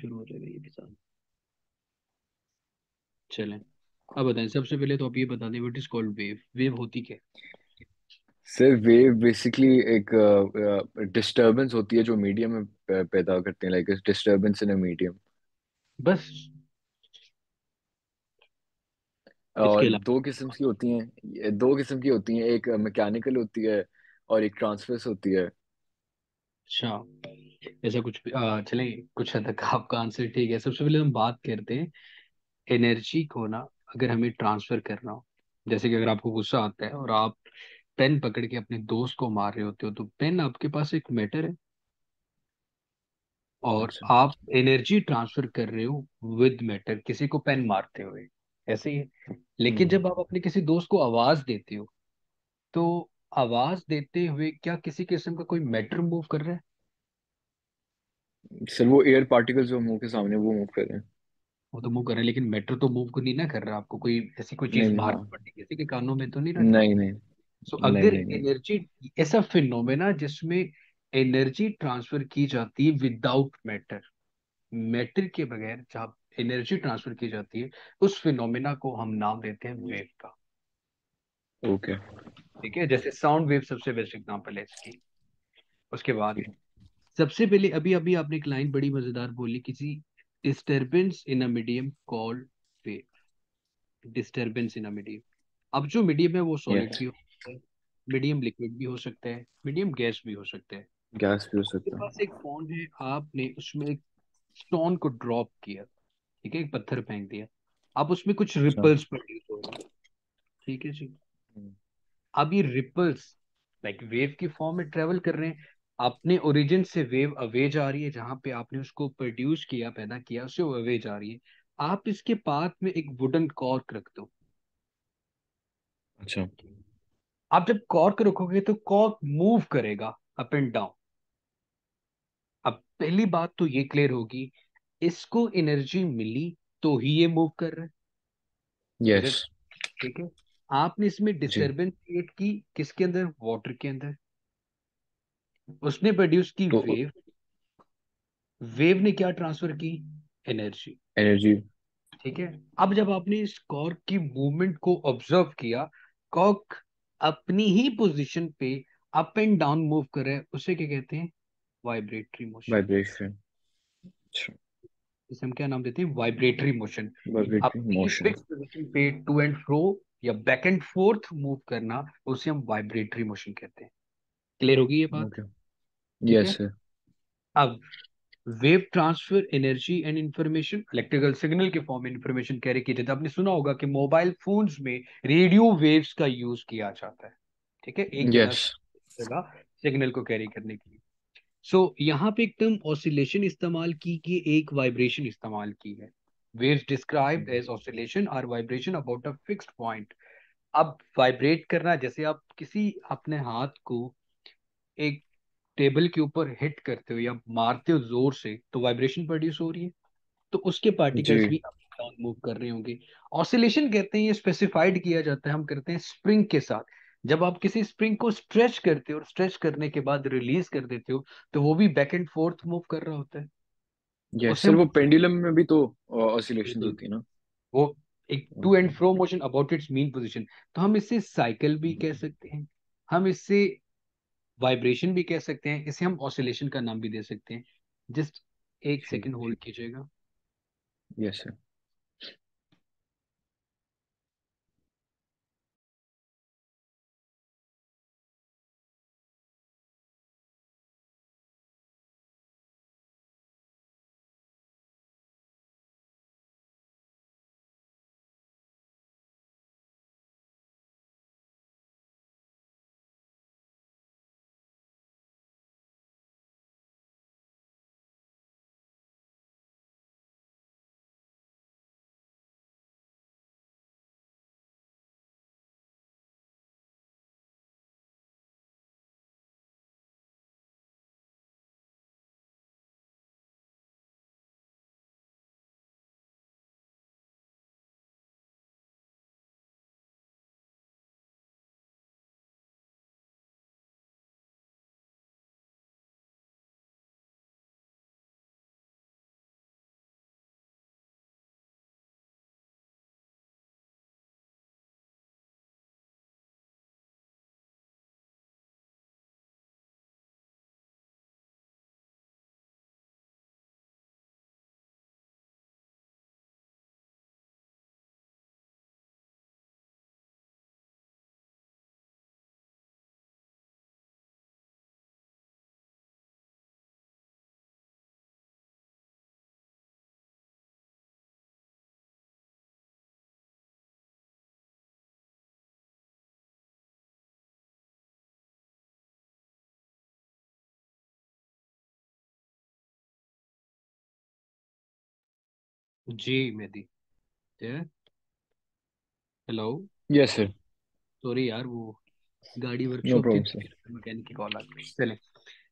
शुरू हो जाएगा ये भी साथ। चलें, अब बताएं सबसे पहले तो आप ये बता दें what is called wave. Wave होती क्या है? सर वेव बेसिकली एक डिस्टरबेंस होती है जो मीडियम में पैदा करते हैं, like disturbance in a medium. बस? इसके और अलावा? दो किस्म की होती हैं, एक मैकेनिकल होती है और एक ट्रांसवर्स होती है। अच्छा, ऐसा कुछ भी चलें, कुछ हद तक आपका आंसर ठीक है। सबसे पहले हम बात करते हैं एनर्जी को ना, अगर हमें ट्रांसफर करना हो, जैसे कि अगर आपको गुस्सा आता है और आप पेन पकड़ के अपने दोस्त को मार रहे होते हो, तो पेन आपके पास एक मैटर है और अच्छा। आप एनर्जी ट्रांसफर कर रहे हो विद मैटर, किसी को पेन मारते हुए। ऐसे ही है। लेकिन हम्म। जब आप अपने किसी दोस्त को आवाज देते हो, तो आवाज देते हुए क्या किसी किस्म का कोई मैटर मूव कर रहा है? सर वो एयर पार्टिकल्स जो मुंह के सामने वो मूव कर रहे हैं। वो तो मूव कर रहे हैं, लेकिन मैटर तो मूव को नहीं ना कर रहा। आपको कोई ऐसी कोई चीज नहीं, हाँ। मारनी पड़ती किसी के कानों में तो नहीं ना जाएगी। नहीं नहीं सो नहीं अगर नहीं नहीं। एनर्जी, ऐसा फिनोमेना जिसमें एनर्जी ट्रांसफर की जाती है विदाउट मैटर, मैटर के बगैर जहाँ एनर्जी ट्रांसफर की जाती है, उस फिनोमेना को हम नाम देते हैं वेव का। ओके। ठीक है, जैसे साउंड वेव सबसे बेस्ट एग्जांपल है इसकी। उसके बाद ठीक। सबसे पहले अभी अभी आपने एक लाइन बड़ी मजेदार बोली, किसी disturbance in a medium called wave. Disturbance in a medium. अब जो मीडियम है वो सॉलिड यस। भी हो सकता है, मीडियम लिक्विड भी हो सकता है, मीडियम गैस भी हो सकता है। गैस भी हो आपके सकता पास है। एक फोन है, आपने उसमें एक स्टोन को ड्रॉप किया, ठीक है, एक पत्थर फेंक दिया, अब उसमें कुछ अच्छा। रिपल्स प्रोड्यूस हो रहे हैं। ठीक है जी। हम्म। अब ये रिपल्स लाइक वेव की फॉर्म में ट्रेवल कर रहे हैं। अपने ओरिजिन से वेव अवे जा रही है, जहां पे आपने उसको प्रोड्यूस किया, पैदा किया, उससे वो अवे जा रही है। आप इसके पाथ में एक वुडन कॉर्क रख दो। अच्छा। आप जब कॉर्क रखोगे तो कॉर्क मूव करेगा अप एंड डाउन। अब पहली बात तो ये क्लियर होगी, इसको एनर्जी मिली तो ही ये मूव कर रहा है। Is yes. इट? ठीक है। आपने इसमें जी। डिस्टरबेंस क्रिएट की, किसके अंदर? वाटर के अंदर। उसने प्रोड्यूस की तो वेव। वेव ने क्या ट्रांसफर की? एनर्जी। एनर्जी। ठीक है। अब जब आपने इस कॉर्क की मूवमेंट को ऑब्जर्व किया, कॉर्क अपनी ही पोजीशन पे अप एंड डाउन मूव कर रहा है, उसे क्या कहते हैं? Vibratory motion. वाइब्रेशन। अच्छा। इसे हम क्या नाम देते हैं? Vibratory motion. वाइब्रेटरी अपनी ही मोशन। फिक्स पोजीशन पे टू एंड फ्रो या बैक एंड फोर्थ मूव करना, उसे हम वाइब्रेटरी मोशन कहते हैं। क्लियर होगी ये बात? ओके। ठीक यस है। सर। अब wave transfer energy and information electrical signal के फॉर्म में इंफॉर्मेशन कैरी की जाती है। आपने सुना होगा कि मोबाइल फोन्स में रेडियो वेव्स का यूज किया जाता है। ठीक है, एक जगह यस। से जगह सिग्नल को कैरी करने के लिए। सो यहाँ पे एक टर्म ऑसिलेशन इस्तेमाल की कि एक वाइब्रेशन इस्तेमाल की है। Waves described as oscillation or vibration about a fixed point. अब वाइब्रेट करना, जैसे आप किसी अपने हाथ को एक टेबल के ऊपर हिट करते हो या मारते हो जोर से, तो वाइब्रेशन प्रोड्यूस हो रही है। तो उसके जी। पार्टिकल्स भी अप डाउन मूव कर रहे होंगे। ऑसिलेशन कहते हैं, ये स्पेसिफाइड किया जाता है, हम करते हैं स्प्रिंग के साथ। जब आप किसी स्प्रिंग को स्ट्रेच करते हो और स्ट्रेच करने के बाद रिलीज कर देते हो, तो वो भी बैक एंड फोर्थ मूव कर रहा होता है। यस उसे सर, हम वो पेंडुलम में भी तो ऑसिलेशंस बिल्कुल, होती है ना। वो एक to okay. And fro motion about its mean position. तो हम इससे साइकिल भी कह सकते हैं, हम इससे वाइब्रेशन भी कह सकते हैं, इसे हम ऑसिलेशन का नाम भी दे सकते हैं। जस्ट एक ठीक। सेकंड होल्ड कीजिएगा। Yes sir. जी Mehdi. Hello. Yes sir. Sorry यार, वो गाड़ी नो वर्कशॉप थी प्रॉब्लम तो सर। मैकेनिक की कॉल आ गई। चले,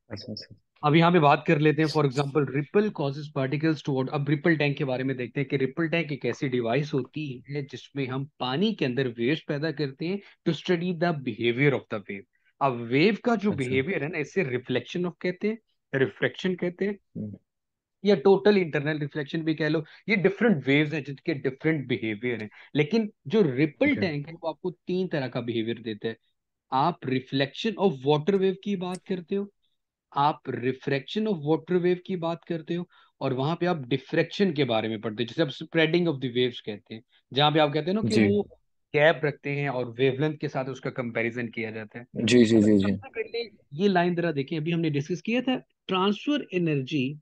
अच्छा अच्छा। अब यहाँ पे बात कर लेते हैं। For example, ripple causes particles to water. अब रिपल टैंक के बारे में देखते हैं कि रिपल टैंक एक ऐसी डिवाइस होती है जिसमें हम पानी के अंदर वेव्स पैदा करते हैं to study the behaviour of the wave. अब वेव का जो अच्छा। बिहेवियर है ना, इसे रिफ्लेक्शन ऑफ कहते हैं, रिफ्रैक्शन कहते हैं, हम्म, या टोटल इंटरनल रिफ्लेक्शन भी कह लो। ये डिफरेंट वेव्स हैं जिनके डिफरेंट बिहेवियर हैं। लेकिन जो रिपल ओके। टैंक है वो आपको तीन तरह का बिहेवियर देता है। आप रिफ्लेक्शन ऑफ वाटर वेव की बात करते हो, आप रिफ्रैक्शन ऑफ वाटर वेव की बात करते हो, और वहां पे आप डिफ्रैक्शन के बारे में पढ़ते हो, जिसे आप स्प्रेडिंग ऑफ द वेव्स कहते हैं, जहां पे आप कहते हैं ना कि जी वो गैप रखते हैं और वेवलेंथ के साथ उसका कंपैरिजन किया जाता है। जी जी जी जी। सबसे पहले ये लाइन जरा देखें, अभी हमने डिस्कस किया था, transfer energy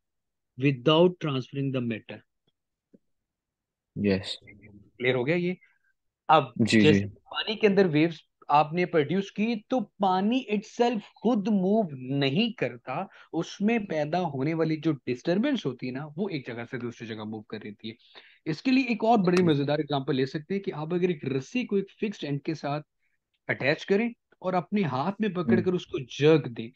without transferring the matter. Yes. Clear हो गया ये? अब जी जी। जैसे पानी के अंदर वेव्स आपने प्रोड्यूस की, तो पानी इटसेल्फ खुद मूव नहीं करता, उसमें पैदा होने वाली जो डिस्टरबेंस होती है ना, वो एक जगह से दूसरी जगह मूव कर रही है। इसके लिए एक और बड़ी ठीक। मजेदार एग्जांपल ले सकते हैं कि आप अगर एक रस्सी को एक फिक्स्ड एंड के साथ अटैच करें और अपने हाथ में हम्म। पकड़कर उसको जर्क दें,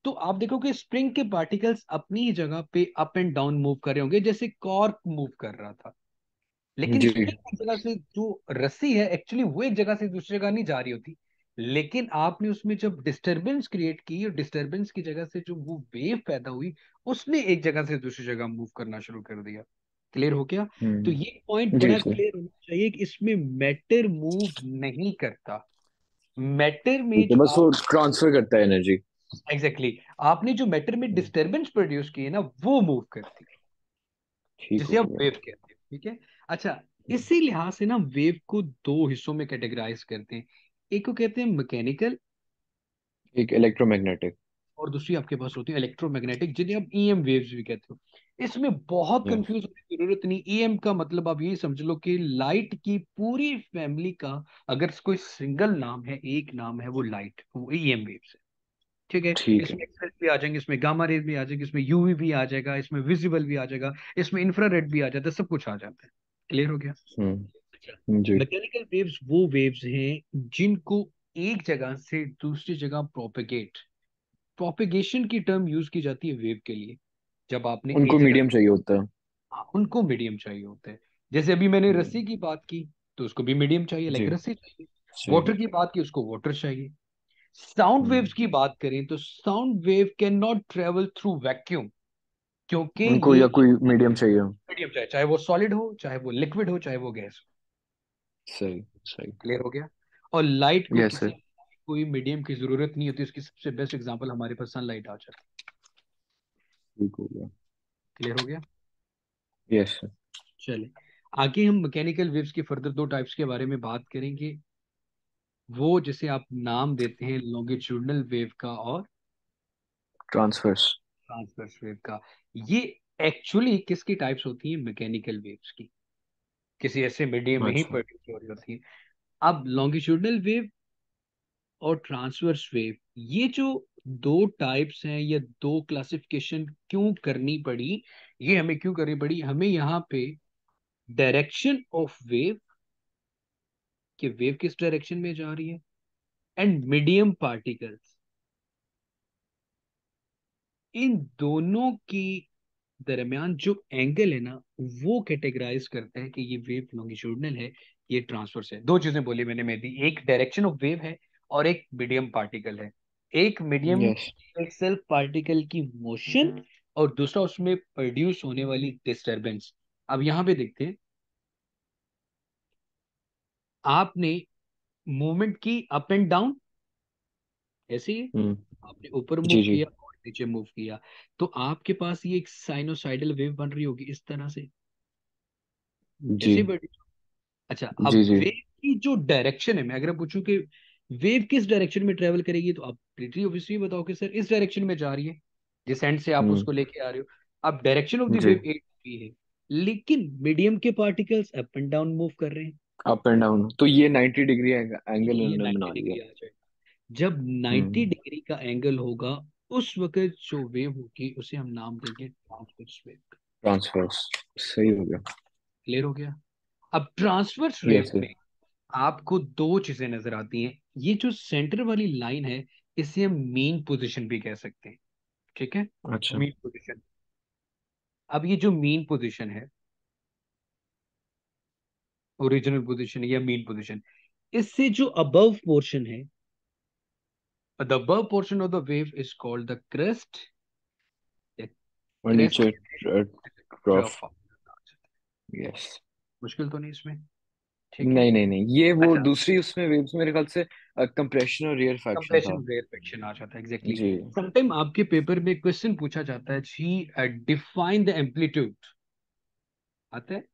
तो आप देखोगे स्प्रिंग के पार्टिकल्स अपनी ही जगह पे अप एंड डाउन मूव कर रहे होंगे, जैसे कॉर्क मूव कर रहा था। लेकिन जी। स्प्रिंग एक जगह से, जो रस्सी है एक्चुअली वो एक जगह से दूसरी जगह नहीं जा रही होती। लेकिन आपने उसमें जब डिस्टरबेंस क्रिएट की और डिस्टरबेंस की जगह से जो वो वेव पैदा हुई, उसने एक जगह से दूसरी जगह मूव करना शुरू कर दिया। क्लियर हो गया? तो ये पॉइंट जी बड़ा सर। क्लियर होना चाहिए कि इसमें मैटर मूव नहीं करता। मैटर में ठीक है, जो बस आप, वो ट्रांसफर करता है एनर्जी। एग्जैक्टली exactly, आपने जो मैटर में डिस्टरबेंस प्रोड्यूस की है ना, वो मूव करती है, ठीक हो जिसे आप गया। वेव कहते हैं। ठीक है? अच्छा, इसी लिहाज से ना वेव को दो हिस्सों में कैटेगराइज करते हैं। एक को कहते हैं मैकेनिकल, एक इलेक्ट्रोमैग्नेटिक। और दूसरी आपके पास होती है इलेक्ट्रोमैग्नेटिक, जिन्हें आप ईएम वेव्स भी कहते हो। इसमें बहुत यस। कंफ्यूज होने की जरूरत नहीं। ईएम का मतलब आप ये समझ लो कि लाइट की पूरी फैमिली का अगर कोई सिंगल नाम है, एक नाम है, वो लाइट, वो ईएम वेव्स है। ठीक है? ठीक है। इसमें एक्सरेज भी आ जाएंगे, इसमें गामा रेज भी आ जाएगी, इसमें यूवी भी आ जाएगा, इसमें विजिबल भी आ जाएगा, इसमें इंफ्रारेड भी आ जाता है, सब कुछ आ जाता है। क्लियर हो गया? अच्छा, जी। मैकेनिकल वेव्स वो वेव्स हैं जिनको एक जगह से दूसरी जगह प्रोपेगेट, प्रोपेगेशन की टर्म यूज की जाती है वेव के लिए। जब आपने एक उनको जगह, मीडियम चाहिए होता है। हाँ, उनको मीडियम चाहिए होता है। जैसे अभी मैंने रस्सी हम्म, की बात की, तो उसको भी मीडियम चाहिए, लाइक जी। रस्सी चाहिए। सही। वाटर की बात की, उसको वाटर चाहिए। साउंड हम्म, वेव्स की बात करें तो sound wave can not travel through vacuum, क्योंकि उनको ये या कोई मीडियम चाहिए। मीडियम चाहिए, चाहे वो सॉलिड हो, चाहे वो लिक्विड हो, चाहे वो गैस हो। सही सही। क्लियर हो गया? और लाइट को यस किसी सर। कोई मीडियम की जरूरत नहीं होती, उसकी सबसे बेस्ट एग्जांपल हमारे पास सनलाइट आ जाती है। ठीक हो गया। क्लियर हो गया? Yes sir. चलिए, आगे हम मैकेनिकल वेव्स के फर्दर दो टाइप्स के बारे में बात करेंगे। वो जिसे आप नाम देते हैं लॉन्गिट्यूडनल वेव का और ट्रांसफर्स। ट्रांसवर्स वेव का। ये एक्चुअली किसकी टाइप्स होती हैं? मैकेनिकल वेव्स की, किसी ऐसे मीडियम में ही अच्छा। प्रोड्यूस हो रही होती है। अब लॉन्गिट्यूडनल वेव और ट्रांसवर्स वेव, ये जो दो टाइप्स हैं, या दो क्लासिफिकेशन क्यों करनी पड़ी, ये हमें क्यों करनी पड़ी? हमें यहाँ पे डायरेक्शन ऑफ वेव, कि वेव किस डायरेक्शन में जा रही है, एंड मीडियम पार्टिकल्स, इन दोनों की दरमियान जो एंगल है ना, वो कैटेगराइज करता है कि ये वेव लॉन्गिट्यूडनल है, ये ट्रांसवर्स है। दो चीजें बोली मैंने मेहदी, एक डायरेक्शन ऑफ वेव है और एक मीडियम पार्टिकल है। एक मीडियम यस। एक सेल्फ पार्टिकल की मोशन, और दूसरा उसमें प्रोड्यूस होने वाली डिस्टरबेंस। अब यहां पे देखते हैं, आपने मूवमेंट की अप एंड डाउन, ऐसे ही हम्म। आपने ऊपर मूव जी जी किया और नीचे मूव किया, तो आपके पास ये एक साइनोसाइडल वेव बन रही होगी इस तरह से, जी ऐसे बढ़। अच्छा, जी अब जी। वेव की जो डायरेक्शन है, मैं अगर पूछूं कि वेव किस डायरेक्शन में ट्रेवल करेगी, तो आप प्रीटी ऑब्वियसली बताओ कि सर इस डायरेक्शन में जा रही है, जिस एंड से आप हम्म। उसको लेके आ रहे हो। अब डायरेक्शन ऑफ द जी। वेव एक भी है, लेकिन मीडियम के particles up and down move कर रहे हैं। अप एंड डाउन, तो ये 90 डिग्री एंगल ये इन्होंने 90 बना लिया। डिग्री आ जाएगा। जब 90 हम्म। डिग्री का एंगल होगा, उस वक्त जो वेव होगी उसे हम नाम देंगे ट्रांसवर्स वेव। ट्रांसफर्स। सही हो गया। क्लियर हो गया? अब ट्रांसवर्स वेव यस सर। में आपको दो चीजें नजर आती हैं। ये जो सेंटर वाली लाइन है, इसे हम मीन पोजीशन भी कह सकते हैं। ठीक है, अच्छा। Mean position. अब ये जो मीन पोजीशन है, ओरिजिनल पोजीशन या मीन पोजीशन, इससे जो अबव पोर्शन है, the above portion of the wave is called the crest. और क्रेस्ट नीचे ट्रफ। ट्रफ। यस। मुश्किल तो नहीं इसमें? ठीक है। नहीं नहीं नहीं, ये वो अच्छा, दूसरी उसमें वेव्स मेरे ख्याल से कंप्रेशन और रियर फैक्शन कंप्रेशन था। रेयरफेक्शन आ जाता है, एग्जैक्टली जी। exactly. समटाइम आपके पेपर में क्वेश्चन पूछा जाता है जी, डिफाइन द एम्पलीट्यूड, आता है,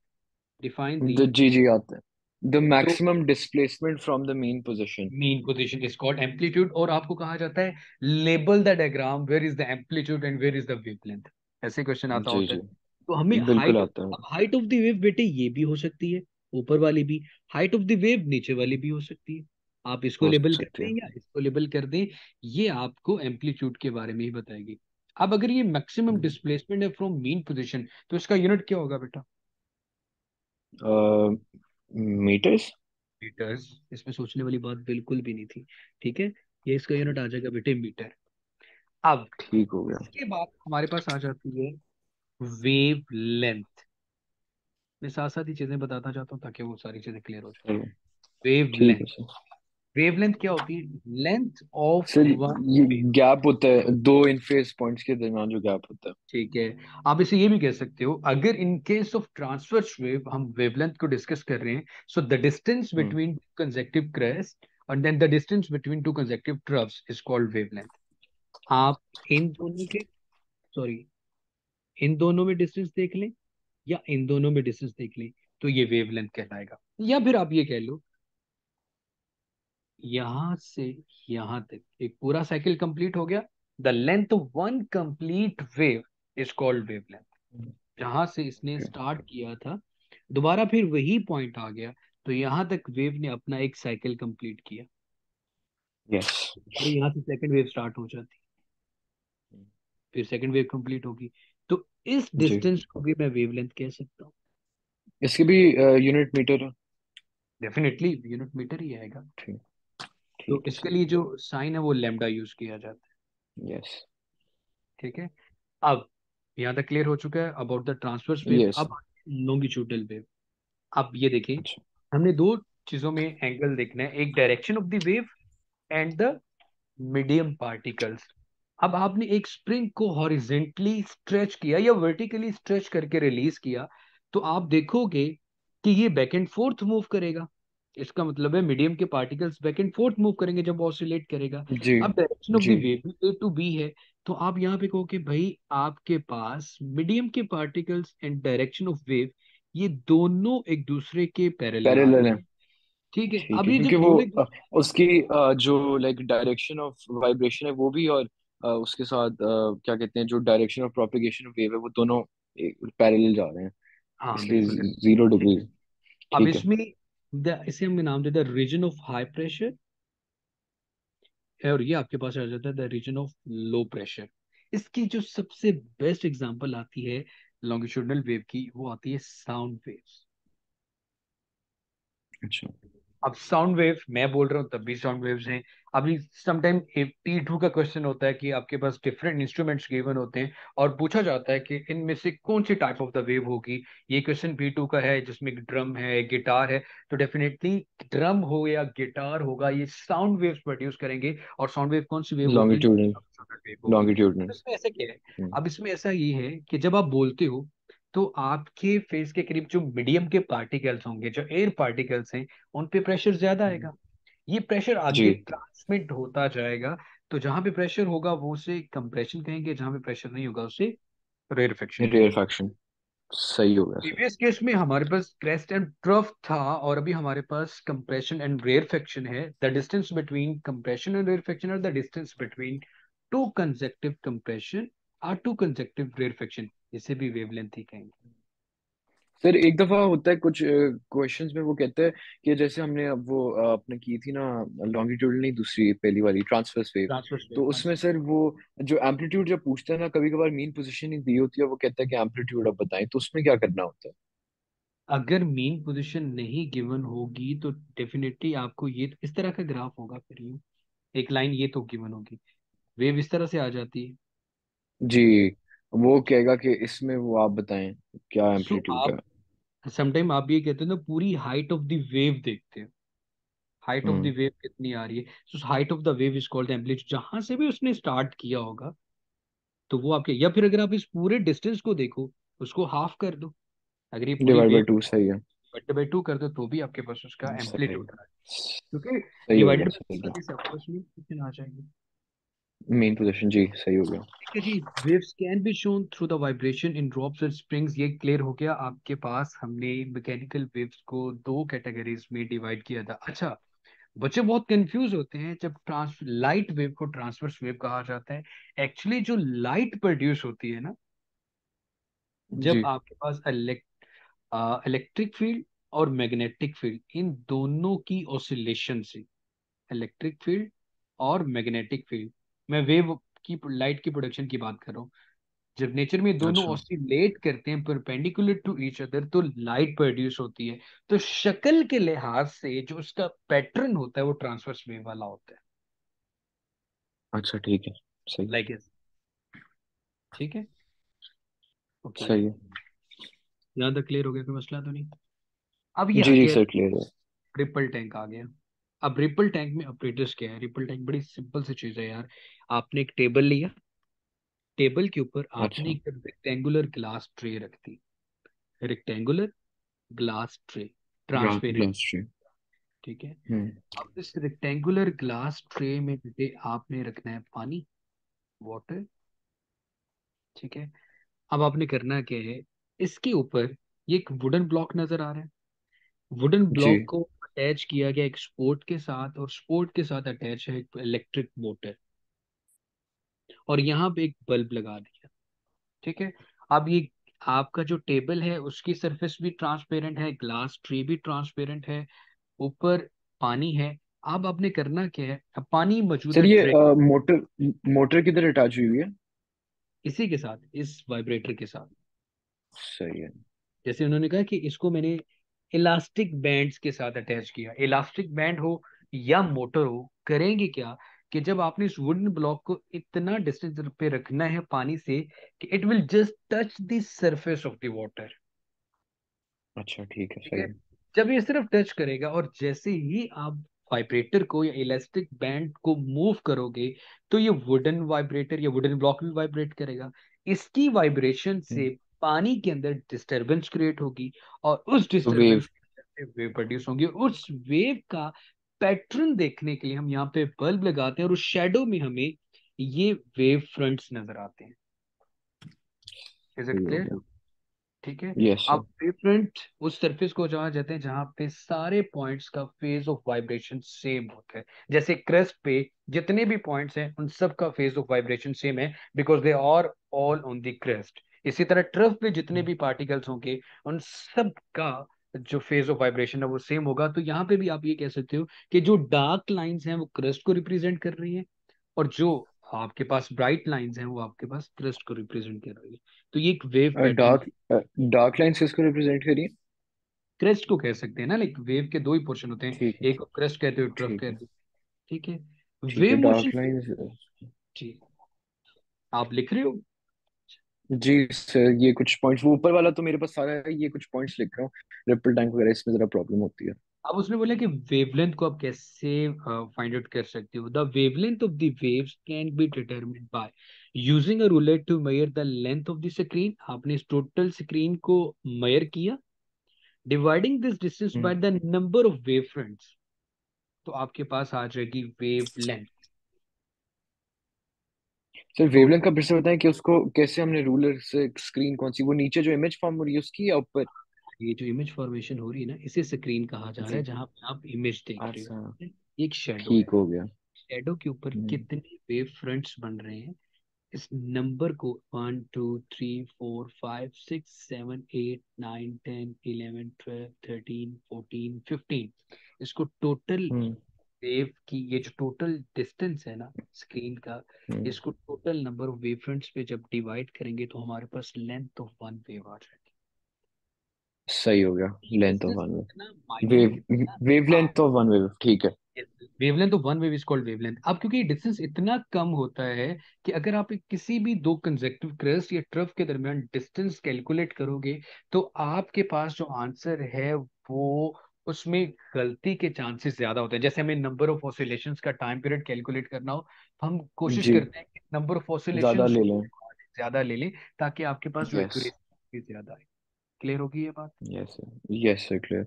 डिफाइन दी। जी जी आता है। द तो maximum displacement from the mean position. Mean position is called amplitude, और आपको कहा जाता है label the diagram, where is the amplitude and where is the wavelength. ऐसे क्वेश्चन आता जी होता है। जी, तो हमें बिल्कुल हाइट, आता है। अब हाइट ऑफ द वेव बेटे ये भी हो सकती है, ऊपर वाली भी। हाइट ऑफ द वेव नीचे वाली भी हो सकती है। आप इसको हो लेबल कर सकती दें है। या इसको लेबल कर दें, ये आपको एम्पलीट्यूड के बारे में ही बताएगी। अब अगर ये मैक्सिमम डिस्प्लेसमेंट है फ्रॉम मीन पोजीशन, तो इसका यूनिट क्या होगा बेटा? मीटर्स। मीटर्स। इसमें सोचने वाली बात बिल्कुल भी नहीं थी। ठीक है, ये इसका यूनिट आ जाएगा बेटे मीटर। अब ठीक हो गया। इसके बाद हमारे पास आ जाती है वेव लेंथ। मैं साथ साथ ही चीजें बताता जाता हूँ ताकि वो सारी चीजें क्लियर हो जाए। चलो। वेव ठीक लेंथ। है सर। वेव लेंथ क्या होती है? लेंथ ऑफ सर वन ये वेव। गैप होता है दो इन फेस पॉइंट्स के दरमियान जो गैप होता है। ठीक है, आप इसे ये भी कह सकते हो, अगर in case of transverse wave हम वेवलेंथ को डिस्कस कर रहे हैं, so the distance hmm. Between consecutive crest and then the distance between two consecutive troughs is called wavelength. आप इन दोनों के, सॉरी, इन दोनों में डिस्टेंस देख लें या इन दोनों में डिस्टेंस देख लें, तो ये वेवलेंथ कहलाएगा। या फिर आप ये कह लो, यहां से यहां तक एक पूरा साइकिल कंप्लीट हो गया, the length of one complete wave is called wavelength. जहां से इसने स्टार्ट किया था, दोबारा फिर वही पॉइंट आ गया, तो यहां तक वेव ने अपना एक साइकिल कंप्लीट किया। यस। और यहाँ से सेकंड वेव स्टार्ट हो जाती, फिर सेकंड वेव कंप्लीट होगी। तो इस जी। डिस्टेंस को भी मैं वेवलेंथ कह सकता हूँ। इसके भी यूनिट मीटर है। डेफिनेटली यूनिट मीटर ही आएगा। ठीक। तो ठीक है इसके सर। लिए जो साइन है वो लेमडा यूज किया जाता है। यस। ठीक है। अब यहाँ तक क्लियर हो चुका है about the transverse wave. Yes. अब लॉन्गिट्यूडल वेव। अब ये देखें, अच्छा। हमने दो चीजों में एंगल देखना है, एक direction of the wave and the medium particles. अब आपने एक स्प्रिंग को हॉरिजेंटली स्ट्रेच किया या वर्टिकली स्ट्रेच करके रिलीज किया, तो आप देखोगे कि ये बैक एंड फोर्थ मूव करेगा। इसका मतलब है मीडियम के particles back and forth move करेंगे जब ऑसिलेट करेगा। जी अब डायरेक्शन ऑफ द जी। वेव भी ए टू बी है, तो आप यहाँ पे कहो कि भाई आपके पास मीडियम के particles and direction of wave, ये दोनों एक दूसरे के पैरेलल। पैरेलल है। ठीक है, ठीक अब है, ये क्योंकि जब वो दोनों एक उसकी जो लाइक डायरेक्शन ऑफ वाइब्रेशन है वो भी, और उसके साथ क्या कहते हैं, जो direction of propagation of wave है वो दोनों पैरेलल जा रहे हैं। हाँ इसलिए बिल्कुल। 0 डिग्री। अब ठीक है। इसमें इसे हम नाम देते हैं रीजन ऑफ हाई प्रेशर है, और ये आपके पास आ जाता है the region of low pressure. इसकी जो सबसे बेस्ट एग्जांपल आती है लॉन्गिट्यूडनल वेव की, वो आती है साउंड वेव्स। अच्छा। अब साउंड वेव मैं बोल रहा हूँ तब भी साउंड वेव्स हैं। अभी समटाइम P2 का क्वेश्चन होता है कि आपके पास डिफरेंट इंस्ट्रूमेंट्स गिवन होते हैं और पूछा जाता है कि इनमें से कौन सी टाइप ऑफ द वेव होगी। ये क्वेश्चन P2 का है जिसमें ड्रम है, गिटार है, तो डेफिनेटली ड्रम हो या गिटार होगा, ये साउंड वेव्स प्रोड्यूस करेंगे। और साउंड वेव कौन सी वेव होगी? लॉन्गिट्यूडनल। वेव होगी। लॉन्गिट्यूडनल। इसमें ऐसा क्या है? अब इसमें ऐसा ये है कि जब आप बोलते हो, तो आपके फेस के करीब जो मीडियम के पार्टिकल्स होंगे, जो एयर पार्टिकल्स हैं, उन पे प्रेशर ज्यादा आएगा। ये प्रेशर जी। आगे ट्रांसमिट होता जाएगा। तो जहां पे प्रेशर होगा वो उसे कंप्रेशन कहेंगे, जहां पे प्रेशर नहीं होगा उसे रेयरफेक्शन रेयर कहेंगे। फैक्शन। सही हो गया सर। प्रीवियस केस में हमारे पास क्रेस्ट एंड ट्रफ था, और अभी हमारे पास कंप्रेशन एंड रेयरफेक्शन है। The distance between compression and rarefaction और the distance between two consecutive compression और टू कंसेक्टिव रेयरफेक्शन, इसे भी वेवलेंथ ही कहेंगे। सर एक दफा होता है कुछ क्वेश्चंस में वो कहते हैं कि जैसे हमने अब वो अपने की थी ना लॉन्गिट्यूड, नहीं दूसरी पहली वाली ट्रांसवर्स वेव। ट्रांसवर्स वेव, तो हाँ उसमें जी। सर वो जो एम्पलीट्यूड जब पूछते हैं ना, कभी कभार मीन पोजीशन ही दी होती है, वो कहता है कि एम्पलीट्यूड अब बताएं, तो उसमें क्या करना होता है? अगर मीन पोजीशन नहीं गिवन होगी तो डेफिनेटली आपको ये इस तरह का ग्राफ होगा, फिर ये एक लाइन ये तो गिवन होगी, वेव इस तरह से आ जाती है। जी, वो कहेगा कि इसमें वो आप बताएं क्या सो एम्पलीट्यूड है। आप समटाइम आप ये कहते हो ना, पूरी हाइट ऑफ द वेव देखते हैं, height of the hmm. Wave कितनी आ रही है। So height of the wave is called amplitude, जहां से भी उसने स्टार्ट किया होगा तो वो आपके, या फिर अगर आप इस पूरे डिस्टेंस को देखो, उसको हाफ कर दो, अगर ये पूरी डिवाइड बाई वेव 2 सही है। डिवाइड बाई 2 कर दो तो भी आपके पास उसका सही। एम्पलीट्यूड आ रहा है, क्योंकि सही हो गया, डिवाइडेड सही हो बाई से आपके पास में क्वेश्चन आ जाएगी। गया, मेन पोजीशन जी सही हो गया। ठीक है जी। Waves can be shown through the vibration in drops and springs, ये क्लियर हो गया आपके पास। हमने मैकेनिकल वेव्स को दो कैटेगरीज में डिवाइड किया था। अच्छा, बच्चे बहुत कंफ्यूज होते हैं जब ट्रांस लाइट वेव को ट्रांसवर्स वेव कहा जाता है। एक्चुअली जो लाइट प्रोड्यूस होती है ना, जब जी। आपके पास इलेक्ट्रिक फील्ड और मैग्नेटिक फील्ड, इन दोनों की ऑसिलेशन से, इलेक्ट्रिक फील्ड और मैग्नेटिक फील्ड, मैं वेव की लाइट की प्रोडक्शन की बात कर रहा हूँ, जब नेचर में ये दोनों अच्छा। ऑसिलेट करते हैं परपेंडिकुलर टू ईच अदर तो लाइट प्रोड्यूस होती है। तो शक्ल के लिहाज से जो उसका पैटर्न होता है वो ट्रांसवर्स वेव वाला होता है, अच्छा ठीक है। सही। लाइक like, ठीक है। ओके, सही है। यहाँ तक क्लियर हो गया, कोई मसला तो नहीं। अब ये आ जी जी गया सर, क्लियर है। रिपल टैंक आ गया। अब रिपल टैंक में ऑपरेटर्स क्या है? रिपल टैंक बड़ी सिंपल सी चीज है यार। आपने एक टेबल लिया, टेबल के ऊपर आपने अच्छा। एक रेक्टेंगुलर ग्लास ट्रे रख दी, rectangular glass tray, transparent, glass tray. ठीक है। हम्म। अब इस रेक्टेंगुलर ग्लास ट्रे में बेटे आपने रखना है पानी, वाटर, ठीक है। अब आपने करना क्या है, इसके ऊपर ये एक वुडन ब्लॉक नजर आ रहा है, वुडन जी। ब्लॉक को अटैच किया गया एक स्पोर्ट के साथ, और स्पोर्ट के साथ अटैच है एक इलेक्ट्रिक मोटर, और यहाँ पे एक बल्ब लगा दिया, ठीक है। अब ये आपका जो टेबल है उसकी सरफेस भी ट्रांसपेरेंट है, ग्लास ट्रे भी ट्रांसपेरेंट है, ऊपर पानी है। अब आपने करना क्या है, अब पानी मौजूद सर है ये डायरेक्ट मोटर मोटर किधर अटैच हुई हुई है? इसी के साथ, इस वाइब्रेटर के साथ। सही है। जैसे उन्होंने कहा कि इसको मैंने इलास्टिक बैंड्स के साथ अटैच किया, इलास्टिक बैंड हो या मोटर हो, करेंगे क्या कि जब आपने इस वुडन ब्लॉक को इतना डिस्टेंस पे रखना है पानी से कि it will just touch the surface of the water, अच्छा ठीक है, ठीक सही है। है। जब ये सिर्फ टच करेगा और जैसे ही आप वाइब्रेटर को या इलास्टिक बैंड को मूव करोगे तो ये वुडन वाइब्रेटर या वुडन ब्लॉक भी वाइब्रेट करेगा। इसकी वाइब्रेशन हम्म। से पानी के अंदर डिस्टरबेंस क्रिएट होगी, और उस तो वेव। डिस्टरबेंस से वेव प्रोड्यूस होंगी। उस वेव का पैटर्न देखने के लिए हम यहाँ पे बल्ब लगाते हैं, और उस शेडो में हमें ये वेव फ्रंट्स नजर आते हैं। इज इट सही हो क्लियर? गया। ठीक है। Yes sir. अब वेवफ्रंट उस सरफेस को जहाँ जाते हैं जहाँ पे सारे पॉइंट्स का फेज ऑफ वाइब्रेशन सेम होता है। जैसे क्रेस्ट पे जितने भी पॉइंट्स हैं उन सब का फेज ऑफ वाइब्रेशन सेम है, because they are all on the crest. इसी तरह ट्रफ पे जितने भी पार्टिकल्स होंगे उन सब का जो फेज ऑफ वाइब्रेशन है वो सेम होगा। तो यहाँ पे भी आप ये कह सकते हो कि जो डार्क लाइंस हैं वो क्रस्ट को रिप्रेजेंट कर रही हैं, और जो आपके पास ब्राइट लाइंस हैं वो आपके पास क्रस्ट को रिप्रेजेंट कर रही है। तो ये एक wave pattern, dark dark lines किसको रिप्रेजेंट करिए? क्रेस्ट को कह सकते हैं ना, लाइक वेव के दो ही पोर्शन होते हैं, ठीक है। एक को क्रेस्ट कहते हो, ट्रफ ठीक है। कहते हो, ठीक है। ठीक है, वेव मोशन, डार्क लाइंस। ठीक, आप लिख रहे हो? जी सर, ये कुछ पॉइंट्स वो ऊपर वाला तो मेरे पास सारा है, ये कुछ पॉइंट्स लिख रहा हूँ। रिपल टैंक वगैरह इसमें जरा प्रॉब्लम होती है। अब उसने बोला कि वेवलेंथ को आप कैसे फाइंड आउट कर सकते हो। The wavelength of the waves can be determined by using a ruler to measure the length of the screen. आपने इस टोटल स्क्रीन को मेजर किया, dividing this distance by hmm. The number of wave fronts, तो आपके पास आ जाएगी wavelength. Sir तो वेवलेंथ का फिर से बताएं कि उसको कैसे हमने रूलर से स्क्रीन कौन सी, वो नीचे जो इमेज फॉर्म हो रही है उसकी या ऊपर? ये जो इमेज फॉर्मेशन हो रही है ना, इसे स्क्रीन कहा जा रहा है, जी। जहां पे आप इमेज देख रहे हो। अच्छा। ये एक शेडो ठीक है, हो गया। शेडो के ऊपर हम्म। कितने वेव फ्रंट्स बन रहे हैं, इस नंबर को 1 2 3 4 5 6 7 8 9 10 11 12 13 14 15, इसको टोटल हम्म। वेव की, ये जो टोटल डिस्टेंस है ना स्क्रीन का, हम्म। इसको total number of wave fronts पे जब डिवाइड करेंगे तो हमारे पास लेंथ ऑफ वन वेव आ जाएगी। सही हो गया। लेंथ ऑफ डिस्टेंस वन इतना वेव, माइन्यूट, वेव कितना, वेव हाँ, लेंथ ऑफ वन वेव, ठीक है। वेवलेंथ तो one wave is called wavelength. अब क्योंकि डिस्टेंस इतना कम होता है कि अगर आप किसी भी दो कंसेक्टिव क्रस्ट या ट्रफ के दरमियान डिस्टेंस कैलकुलेट करोगे, तो आपके पास जो आंसर है वो, उसमें गलती के चांसेस ज्यादा होते हैं। जैसे हमें नंबर ऑफ ऑसिलेशंस का टाइम पीरियड कैलकुलेट करना हो, तो हम कोशिश जी, करते हैं कि नंबर ऑफ ज्यादा ऑसिलेशंस ले लें। ज्यादा ले लें, ताकि आपके पास जो यस, एक्यूरेसी ज्यादा है। क्लियर होगी ये बात? Yes, yes sir, clear.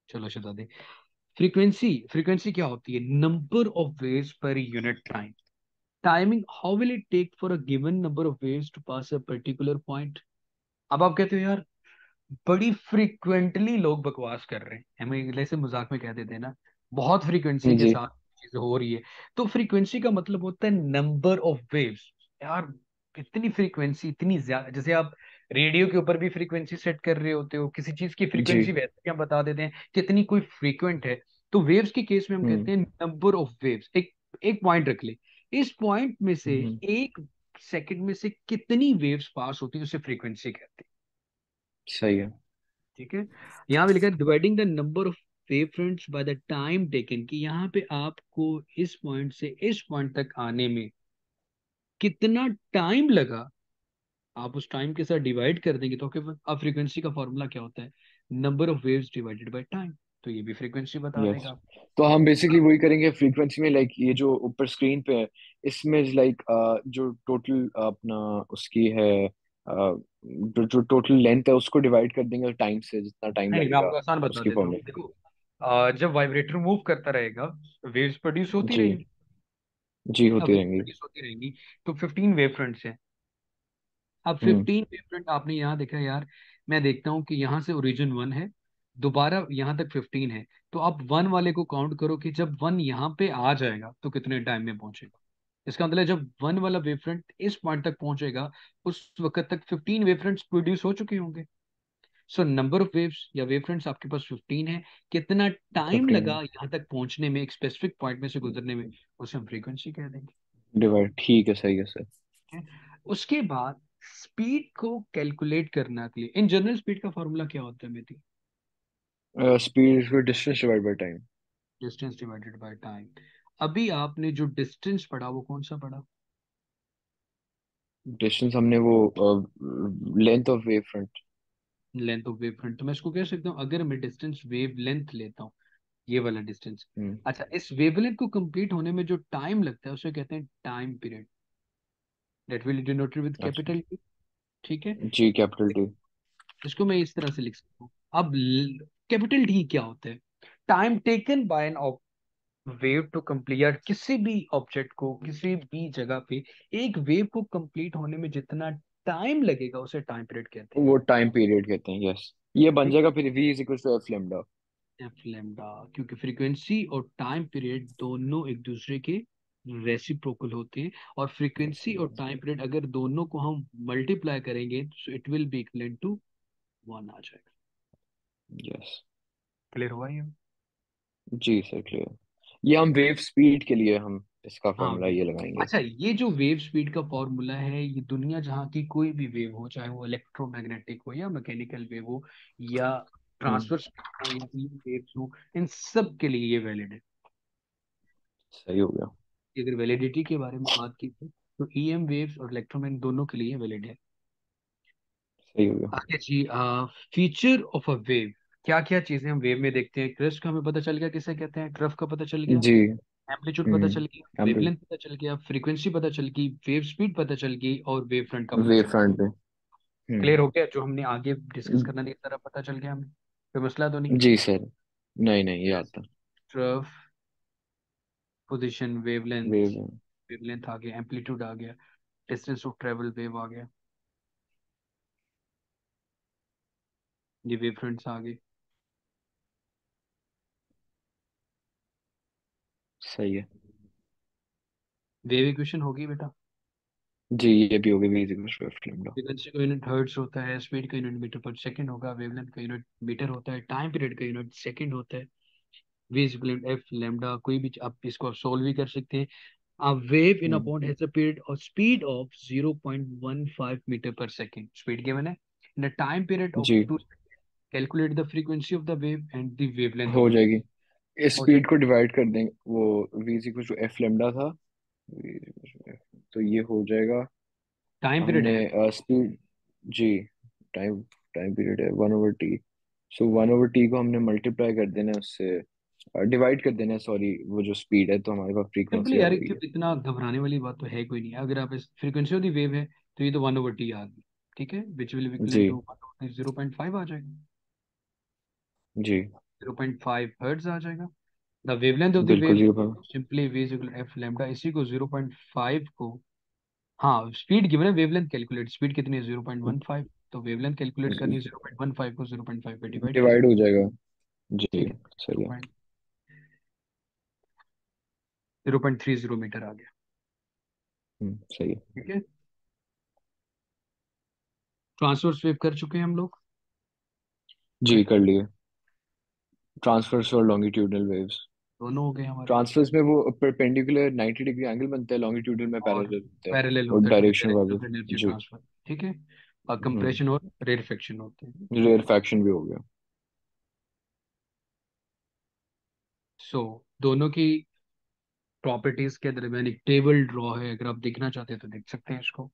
चलो शहजादे, फ्रीक्वेंसी, फ्रीक्वेंसी क्या होती है? Number of waves per unit time. Timing, how will it take for a given number of waves to pass a particular point. अब आप कहते हो यार, बड़ी फ्रीक्वेंटली लोग बकवास कर रहे हैं, हमें जैसे मजाक में कह देते हैं ना, बहुत फ्रीक्वेंसी के जी। साथ चीजें हो रही है। तो फ्रीक्वेंसी का मतलब होता है नंबर ऑफ वेव्स। यार इतनी फ्रीक्वेंसी, इतनी ज्यादा, जैसे आप रेडियो के ऊपर भी फ्रीक्वेंसी सेट कर रहे होते हो, किसी चीज की जी। फ्रीक्वेंसी वैसे ही हम बता देते हैं कितनी कोई फ्रीक्वेंट है। तो वेव्स के केस में हम हम्म। कहते हैं नंबर ऑफ वेव्स। एक एक पॉइंट रख ले, इस पॉइंट में से हम्म। एक सेकंड में से कितनी वेव्स पास होती है, उसे फ्रीक्वेंसी कहते हैं। सही है। ठीक है, यहाँ पे लिखा है dividing the number of wave fronts by the time taken, कि यहाँ पे आपको इस पॉइंट से इस पॉइंट तक आने में कितना टाइम लगा, आप उस टाइम के साथ डिवाइड कर देंगे, तो अब फ्रीक्वेंसी का फॉर्मूला क्या होता है? Number of waves divided by time. तो ये भी फ्रीक्वेंसी बता यस, देगा। तो हम बेसिकली वही करेंगे फ्रीक्वेंसी में, लाइक ये जो ऊपर स्क्रीन पे है, इसमें लाइक जो टोटल अपना उसकी है, जो टोटल लेंथ है उसको डिवाइड कर देंगे टाइम से, जितना टाइम नहीं, मैं लगेगा आपको आसान बता उसकी देता फॉर्म हूँ, में। देखो, जब वाइब्रेटर मूव करता रहेगा, वेव्स प्रोड्यूस होती जी, रहेंगी। जी अब होती वेव रहेंगी। प्रोड्यूस होती रहेंगी, तो 15 वेव फ्रंट्स हैं। अब हम्म। 15 डिफरेंट आपने यहाँ देखा यार, मैं देखता हूँ कि यहाँ से ओरिजिन वन है, दोबारा यहाँ तक 15 है। तो आप वन वाले को काउंट करो कि जब वन यहाँ पे आ जाएगा तो कितने टाइम में पहुंचेगा। इसका मतलब है जब वन वाला वेवफ्रंट इस पॉइंट तक पहुंचेगा, उस वक्त तक 15 वेवफ्रंट्स प्रोड्यूस हो चुके होंगे। सो नंबर ऑफ वेव्स या वेवफ्रंट्स आपके पास 15 है, कितना टाइम 15 लगा यहाँ तक पहुंचने में, एक स्पेसिफिक पॉइंट में से गुजरने में, उसे हम फ्रीक्वेंसी कह देंगे। डिवाइड, ठीक है, सही है सर। ठीक है? उसके बाद स्पीड को कैलकुलेट करने के लिए, इन जनरल स्पीड का फॉर्मूला क्या होता है मेथी? Speed distance divide by time. Distance divided by time. अभी आपने जो डिस्टेंस पढ़ा वो कौन सा पढ़ा? डिस्टेंस हमने वो length of wave front. Length of wave front. तो मैं इसको कह सकता हूँ, अगर मैं डिस्टेंस वेव लेंथ लेता हूँ, ये वाला डिस्टेंस, हम्म। अच्छा, इस वेवलेंथ को कंप्लीट होने में जो टाइम लगता है उसे कहते हैं time period. That will denoted with अच्छा। Capital T. ठीक है, जी, कैपिटल टी। इसको मैं इस तरह से लिख सकता हूँ। अब कैपिटल टी क्या होता है? Time taken by an wave to complete, या किसी भी ऑब्जेक्ट को किसी भी जगह पे एक वेव को कंप्लीट होने में जितना टाइम लगेगा, उसे टाइम पीरियड कहते हैं। वो टाइम पीरियड कहते हैं, यस। ये बन ठीक जाएगा है, फिर v is equal to F lambda. F lambda, क्योंकि फ्रीक्वेंसी और टाइम पीरियड दोनों एक दूसरे के रेसिप्रोकल होते हैं, और फ्रीक्वेंसी और टाइम पीरियड अगर दोनों को हम मल्टीप्लाई करेंगे तो it will be equal to one आ जाएगा। यस। क्लियर हुआ ये? जी सर, क्लियर। ये हम वेव स्पीड के लिए हम इसका हाँ फॉर्मूला ये लगाएंगे। अच्छा, ये जो वेव स्पीड का फॉर्मूला है, ये दुनिया जहाँ की कोई भी वेव हो, चाहे वो इलेक्ट्रोमैग्नेटिक हो या मैकेनिकल वेव हो या हम्म। ट्रांसवर्स हो या वेव्स हो, इन सब के लिए ये वैलिड है। सही हो गया। अगर वैलिडिटी के बारे में बात की तो ईएम वेव्स और इलेक्ट्रोमैग्नेट दोनों के लिए वैलिड है। सही हो गया। आगे जी, फीचर ऑफ अ वेव, क्या क्या चीजें हम वेव में देखते हैं? क्रस्ट का हमें पता चल गया किसे कहते हैं, ट्रफ का पता चल गया, जी। एम्पलीट्यूड पता चल गया, एम्पल वेवलेंथ पता चल गया, फ्रीक्वेंसी पता चल गई, वेव स्पीड पता चल गई, और वेव फ्रंट का पता वेव चल गया। फ्रंट पे। क्लियर हो गया? जो हमने आगे डिस्कस करना था, इस तरह पता चल गया हमें, कोई मसला तो नहीं? जी सर। नहीं, नहीं, ये आता। Trough, position, wavelength, wave. Wavelength आ गया, एम्पलीट्यूड आ गया, डिस्टेंस ऑफ ट्रेवल वेव आ गया, ये वेव फ्रंट्स आ गए। सही है। वेव इक्वेशन होगी बेटा। जी, ये भी हो गया v is equal to F lambda. Frequency का यूनिट हर्ट्ज होता है, स्पीड का यूनिट मीटर पर सेकंड होगा, वेवलेंथ का यूनिट मीटर होता है, टाइम पीरियड का यूनिट सेकंड होता है, V is equal to F lambda. कोई भी आप इसको सोल्व भी कर सकते हैं। A wave in a hmm. pond has a period or speed of 0.15 meter per second. Speed given है, in a time period of जी। 2 seconds. Calculate the frequency of the wave and the wavelength of हो the wave. जाएगी। इस हो speed जाएगी। को divide कर देंगे, वो v is equal to F lambda था, v is equal to F, तो ये हो जाएगा। टाइम पीरियड हमने है। स्पीड, जी, टाइम टाइम पीरियड है 1/t। सो 1/t को हमने मल्टीप्लाई कर देना है उससे, डिवाइड कर देना है, सॉरी, वो जो स्पीड है, तो हमारे पास फ्रीक्वेंसी सिंपली आ यार, जाएगी। इतना घबराने वाली बात तो है कोई नहीं। अगर आप इस फ्रीक्वेंसी ऑफ द वेव है तो ये तो 1/t आ गई। ठीक है, विच विल इक्वल जी। टू 0.5 आ जाएगा। जी 0.5 हर्ट्ज आ जाएगा। द वेवलेंथ ऑफ द बिल्कुल वेव, जी हाँ। Simply v equal F lambda, इसी को 0.5 को, हाँ स्पीड गिवन है, वेवलेंथ कैलकुलेट, स्पीड कितनी है 0.15, तो वेवलेंथ कैलकुलेट करनी है, 0.15 को 0.5 पे डिवाइड कीजिए। डिवाइड हो जाएगा। जी ठीक है, सही है। 0.30 मीटर आ गया। सही है। ठीक है, ट्रांसवर्स वेव कर चुके हैं हम लोग। जी कर लिए, ट्रांसफर्स और लॉन्गिट्यूडनल वेव्स। दोनों हो गए हमारे। ट्रांसफर्स में वो परपेंडिकुलर 90 डिग्री एंगल बनता है, लॉन्गिट्यूडल में और पैरेलल बनता है, पैरेलल और होता है to the direction direction of wise. Energy जी। ट्रांसफर। ठीक है, और कंप्रेशन और रेरफेक्शन होते हैं। रेयर फैक्शन भी हो गया। सो दोनों की प्रॉपर्टीज के दरमियान एक टेबल ड्रॉ है, अगर आप देखना चाहते हैं तो देख सकते हैं इसको।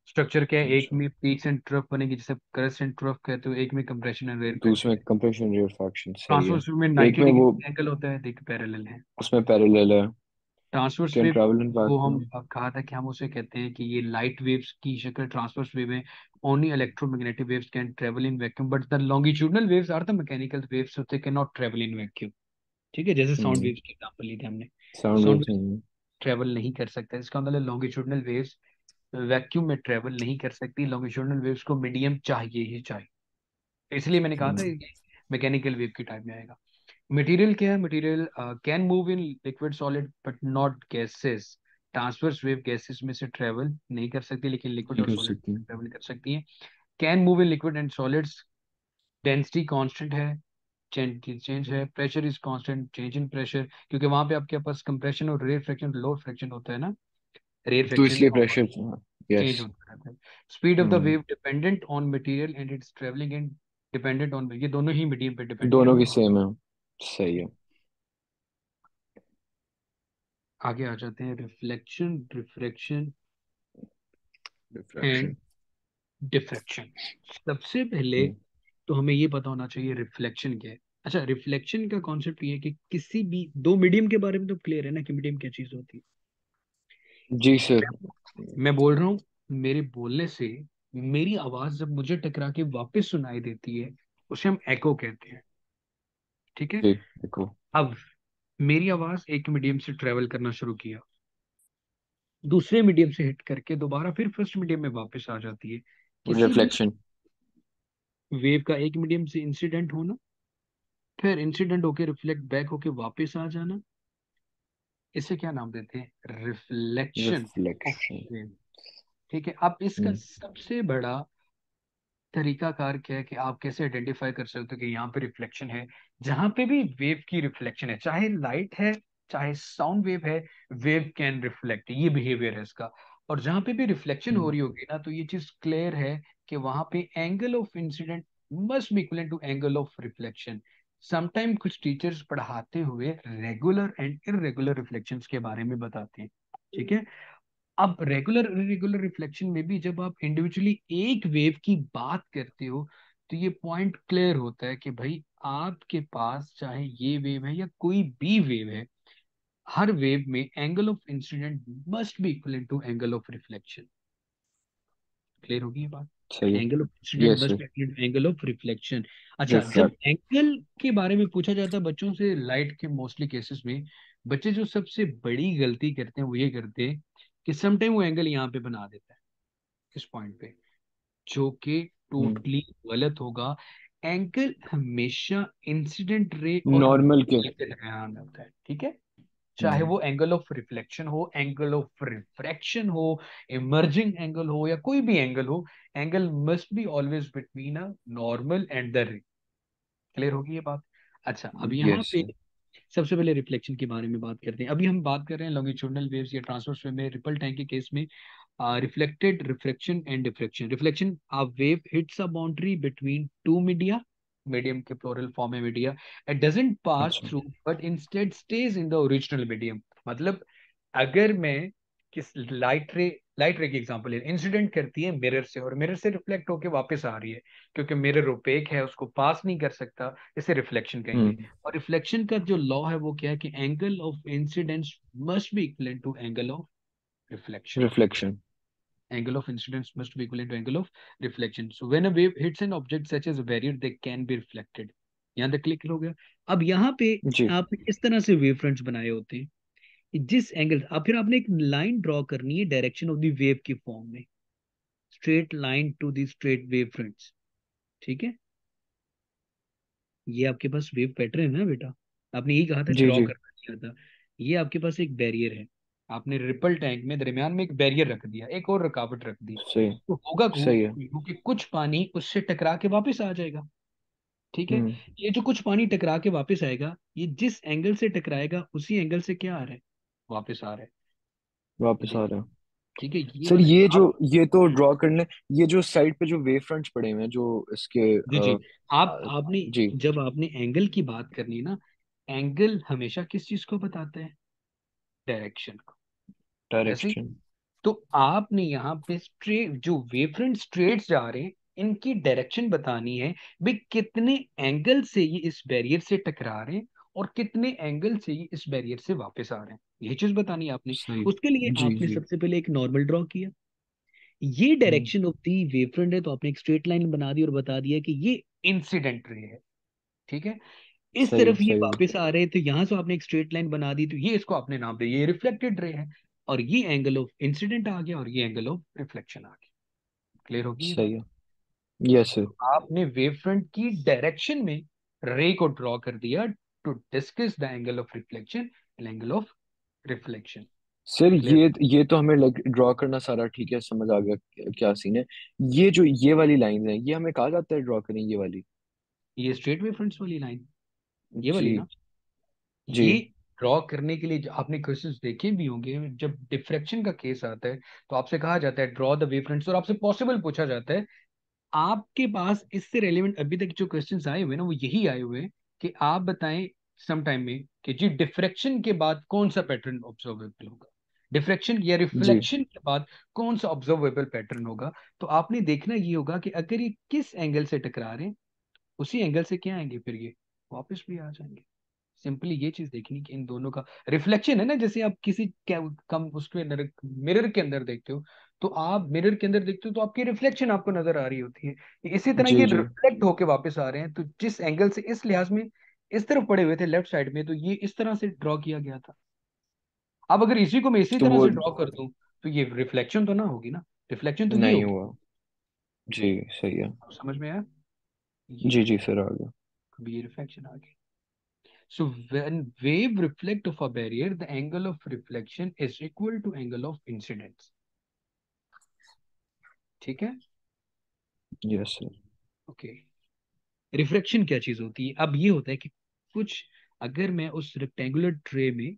स्ट्रक्चर क्या है, एक अच्छा, में पीक्स एंड ट्रफ बनेगी जिसे करस्ट एंड ट्रफ कहते हो, एक में कंप्रेशन एंड तो रेरफेक्शन उसमें है। कंप्रेशन रेयर फैक्शन सही है। ट्रांसवर्स में एक 90 में वो, डिग्री एंगल होता है, देख पैरेलल है। उसमें पैरेलल है, transverse can wave travel in को हम वैक्यूम। अब कहा था कि हम उसे कहते हैं कि ये लाइट वेव्स की शक्ल ट्रांसवर्स वेव है। Only electromagnetic waves can travel in vacuum, but the longitudinal waves are the mechanical waves, they can not travel in vacuum. ठीक है, जैसे साउंड हम्म। वेव्स की एग्जांपल ली थी हमने। साउंड साउंड वेव्स नहीं। ट्रेवल नहीं कर सकता, इसका मतलब लॉन्गिट्यूडनल वेव्स वैक्यूम में ट्रेवल नहीं कर सकती। लॉन्गिट्यूडनल वेव्स को मीडियम चाहिए ही चाहिए, इसलिए मैंने कहा था हम्म। ये मैकेनिकल वेव की टाइप में आएगा। मटेरियल क्या है, material can move in liquid solid but not gases. Transverse wave gases में से ट्रेवल नहीं कर सकती, लेकिन लिक्विड नहीं और कर सॉलिड सकती। ट्रेवल कर सकती हैं। Can move in liquid and solids, density constant है, चेंज है, pressure is constant, change in pressure, क्योंकि वहां पे आपके पास कंप्रेशन और रेयर फ्रैक्शन लोड फ्रैक्शन होता है ना, रेयर तो फ्रैक्शन इसलिए प्रेशर, चेंज यस। होता रहता है। Speed of the hmm. Wave dependent on material and it's travelling and dependent on, ये दोनों ही मीडियम पे डिपेंडेंट दोनों है। की सेम है। सही है। आगे आ जाते हैं, reflection, refraction and diffraction. Diffraction. सबसे पहले तो हमें ये पता होना चाहिए रिफ्लेक्शन क्या है। अच्छा, रिफ्लेक्शन का कॉन्सेप्ट ये है कि किसी भी दो मीडियम के बारे में तो क्लियर है ना कि मीडियम क्या चीज होती जी सर। है। मैं बोल रहा हूँ, मेरे बोलने से मेरी आवाज जब मुझे टकरा के वापस सुनाई देती है, उसे हम एको कहते हैं। ठीक है, जी देखो, अब मेरी आवाज एक मीडियम से ट्रेवल करना शुरू किया, दूसरे मीडियम से हिट करके दोबारा फिर फर्स्ट मीडियम में वापस आ जाती है। किसी भी रिफ्लेक्शन। वेव का एक मीडियम से इंसिडेंट होना, फिर इंसिडेंट होके रिफ्लेक्ट बैक होके वापस आ जाना, इसे क्या नाम देते हैं, रिफ्लेक्शन ऑफ रिफ्लेक्शन। वेव। ठीक है, अब इसका सबसे बड़ा तरीकाकार क्या है कि आप कैसे आइडेंटिफाई कर सकते हो कि यहाँ पे रिफ्लेक्शन है। जहां पे भी वेव की रिफ्लेक्शन है, चाहे लाइट है चाहे साउंड वेव है, वेव कैन रिफ्लेक्ट, ये बिहेवियर है इसका। और जहां पे भी रिफ्लेक्शन हो रही होगी ना, तो ये चीज क्लियर है कि वहां पे angle of incidence must be equal to angle of reflection. Sometime कुछ टीचर्स पढ़ाते हुए रेगुलर एंड इरेगुलर रिफ्लेक्शंस के बारे में बताते हैं। ठीक है, अब रेगुलर इरेगुलर रिफ्लेक्शन में भी जब आप इंडिविजुअली एक वेव की बात करते हो, तो ये पॉइंट क्लियर होता है कि भाई आपके पास चाहे ये वेव है या कोई भी वेव है, हर वेव में angle of incidence must be equal to angle of reflection. Clear होगी ये बात। सही है। Angle of incidence yes must sir. Be equal to angle of reflection. अच्छा, जब रिफ्रैक्ट। एंगल के बारे में पूछा जाता है बच्चों से लाइट के मोस्टली केसेस में, बच्चे जो सबसे बड़ी गलती करते हैं वो ये करते हैं कि समटाइम वो एंगल यहाँ पे बना देता है इस पॉइंट पे, जो कि टोटली गलत होगा। एंगल हमेशा इंसिडेंट रे और नॉर्मल के। के दरमियान होता है। ठीक है, चाहे हम्म। वो एंगल ऑफ रिफ्लेक्शन हो, एंगल ऑफ रिफ्रैक्शन हो, इमर्जिंग एंगल हो, या कोई भी एंगल हो, angle must be always between a normal and the रे। क्लियर होगी ये बात। अच्छा, अब यहाँ यस पे सर। सबसे पहले रिफ्लेक्शन के बारे में बात करते हैं। अभी हम बात कर रहे हैं लॉन्गिट्यूडनल वेव्स या ट्रांसवर्स वेव में, रिपल टैंक के केस में reflected, refraction and diffraction. Reflection, a wave hits a boundary between two media, medium के प्लूरल फॉर्म है मीडिया, इट डजंट पास अच्छा। Through but instead stage in the original medium. मतलब अगर मैं किस लाइट रे की एग्जांपल है, इंसिडेंट करती है मिरर से और मिरर से रिफ्लेक्ट होके वापस आ रही है, क्योंकि मिरर ओपेक है उसको पास नहीं कर सकता, इसे रिफ्लेक्शन कहेंगे। हम्म। और रिफ्लेक्शन का जो लॉ है वो क्या है कि angle of incidence must be equal to angle of reflection. Reflection. Angle of incidence must be equivalent to angle of reflection. So when a wave hits an object such as a barrier, they can be reflected. यहाँ तक click हो गया। अब यहाँ पे जी आपने इस तरह से वेव फ्रंट्स बनाए होते हैं कि जिस एंगल आप, फिर आपने एक लाइन ड्रॉ करनी है डायरेक्शन ऑफ द वेव की फॉर्म में, straight line to the straight wave fronts. ठीक है, ये आपके पास वेव पैटर्न है ना बेटा, आपने यही कहा था जी ड्रॉ जी। करना नहीं आता। ये आपके पास एक बैरियर है, आपने रिपल टैंक में दरमियान में एक बैरियर रख दिया, एक और रुकावट रख दी। सही। तो होगा सही है। क्योंकि कुछ पानी उससे टकरा के वापस आ जाएगा। ठीक है, हम्म। ये जो कुछ पानी टकरा के वापस आएगा, ये जिस एंगल से टकराएगा उसी एंगल से क्या आ रहा है, वापस आ रहा है। ये वापस आ देखिए, रहा है। ठीक है, ये सर वाला ये जो, आप। ये तो ड्रॉ करने, ये जो साइड पे जो वेव फ्रंट्स पड़े हुए हैं जो इसके जी जी, आप आपने जी। जब आपने एंगल की बात करनी ना, एंगल हमेशा किस चीज को बताता है, डायरेक्शन को। ऐसे ही, डायरेक्शन। तो आपने यहाँ पे स्ट्रेट जो वेवफ्रंट स्ट्रेट जा रहे हैं, इनकी डायरेक्शन बतानी है भाई, कितने एंगल से ये इस बैरियर से टकरा रहे हैं और कितने एंगल से ये इस बैरियर से वापस आ रहे हैं, ये चीज बतानी है आपने। सही। उसके लिए जी आपने जी। सबसे पहले एक नॉर्मल ड्रॉ किया, ये हम्म। डायरेक्शन ऑफ दी वेवफ्रंट है, तो आपने एक स्ट्रेट लाइन बना दी और बता दिया कि ये इंसिडेंट रे है। ठीक है, इस सही तरफ ये सही है। वापस आ रहे हैं, तो यहां से आपने एक स्ट्रेट लाइन बना दी, तो ये इसको आपने नाम दिया, ये रिफ्लेक्टेड रे है। और ये एंगल ऑफ इंसिडेंट आ गया और ये एंगल ऑफ रिफ्लेक्शन आ गया। क्लियर होगी ये सही बात। है। Yes sir. तो आपने वेव फ्रंट की डायरेक्शन में रे को ड्रॉ कर दिया to discuss the angle of reflection and angle of reflection. Sir clear. ये तो हमें लाइक ड्रॉ करना सारा ठीक है, समझ आ गया क्या सीन है। ये जो ये वाली लाइन है, ये हमें कहा जाता है ड्रॉ करें, ये वाली। ये स्ट्रेट वेव फ्रंट्स वाली लाइन, ये वाली जी ना, जी ये ड्रॉ करने के लिए जो आपने क्वेश्चंस देखे भी होंगे, जब डिफ्रैक्शन का केस आता है तो आपसे कहा जाता है ड्रॉ द वेव फ्रंट्स, और आपसे पॉसिबल पूछा जाता है। आपके पास इससे रेलिवेंट अभी तक जो क्वेश्चंस आए हुए हैं ना, वो यही आए हुए हैं कि आप बताएं सम टाइम में कि जी डिफ्रैक्शन के बाद कौन सा पैटर्न ऑब्जर्वेबल होगा, डिफ्रैक्शन या जी। रिफ्लेक्शन के बाद कौन सा ऑब्जर्वेबल पैटर्न होगा। तो आपने देखना ये होगा कि अगर ये किस एंगल से टकरा रहे हैं, उसी एंगल से क्या आएंगे, फिर ये वापस भी आ जाएंगे। सिंपली ये चीज देखनी कि इन दोनों का रिफ्लेक्शन है ना, जैसे आप किसी कम उसके अंदर मिरर के अंदर देखते हो, तो आप मिरर के अंदर देखते हो तो आपकी रिफ्लेक्शन आपको नजर आ रही होती है। इसी तरह जी ये जी। रिफ्लेक्ट होके वापस आ रहे हैं, तो जिस एंगल से इस लिहाज में इस तरफ पड़े हुए थे लेफ्ट साइड में, तो ये इस तरह से ड्रॉ किया गया था। अब अगर इसी को मैं इसी तो तरह वो से ड्रॉ कर दूं, तो ये रिफ्लेक्शन तो ना होगी ना, रिफ्लेक्शन तो ये नहीं होगी। हुआ। जी सही है। अब समझ में आया, ये जी जी सर, आ गया। अब ये रिफ्लेक्शन आ गई। So when wave reflect of a barrier, the angle of reflection is equal to angle of incidence. ठीक है, यस सर। ओके। रिफ्रैक्शन क्या चीज होती है, अब ये होता है कि कुछ, अगर मैं उस रेक्टेंगुलर ट्रे में